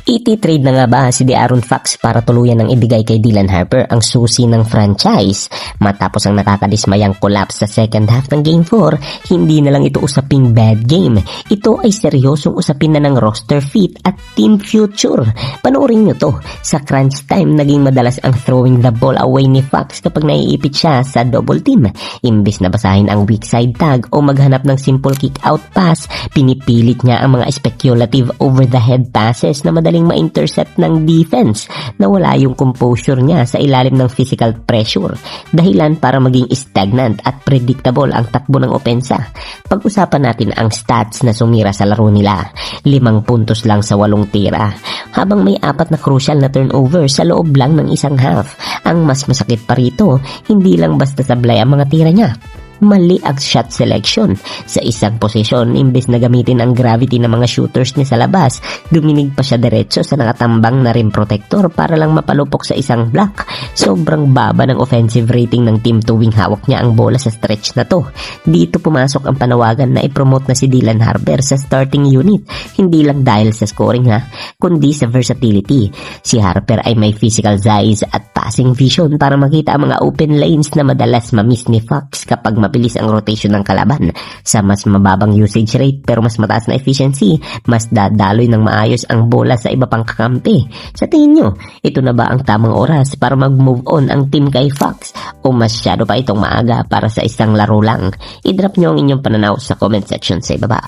Iti-trade na nga ba si De'Aaron Fox para tuluyan ng ibigay kay Dylan Harper ang susi ng franchise? Matapos ang nakakadismayang collapse sa second half ng Game 4, hindi na lang ito usaping bad game. Ito ay seryosong usapin na ng roster fit at team future. Panoorin nyo to. Sa crunch time, naging madalas ang throwing the ball away ni Fox kapag naiipit siya sa double team. Imbis na basahin ang weak side tag o maghanap ng simple kick-out pass, pinipilit niya ang mga speculative over-the-head passes na madaling ma-intercept ng defense na wala yung composure niya sa ilalim ng physical pressure, dahilan para maging stagnant at predictable ang takbo ng opensa. Pag-usapan natin ang stats na sumira sa laro nila. 5 puntos lang sa 8 tira, habang may 4 na crucial na turnover sa loob lang ng isang half. Ang mas masakit pa rito, hindi lang basta sablay ang mga tira niya. Mali ang shot selection. Sa isang posisyon, imbes na gamitin ang gravity ng mga shooters niya sa labas, duminig pa siya diretso sa nakatambang na rim protector para lang mapalupok sa isang block. Sobrang baba ng offensive rating ng team tuwing hawak niya ang bola sa stretch na to. Dito pumasok ang panawagan na i-promote na si Dylan Harper sa starting unit. Hindi lang dahil sa scoring kundi sa versatility. Si Harper ay may physical size at passing vision para makita ang mga open lanes na madalas ma-miss ni Fox kapag mabilis ang rotation ng kalaban. Sa mas mababang usage rate pero mas mataas na efficiency, mas dadaloy ng maayos ang bola sa iba pang kakampi. Sa tingin nyo, ito na ba ang tamang oras para mag-move on ang team kay Fox o masyado pa itong maaga para sa isang laro lang? I-drop nyo ang inyong pananaw sa comment section sa ibaba.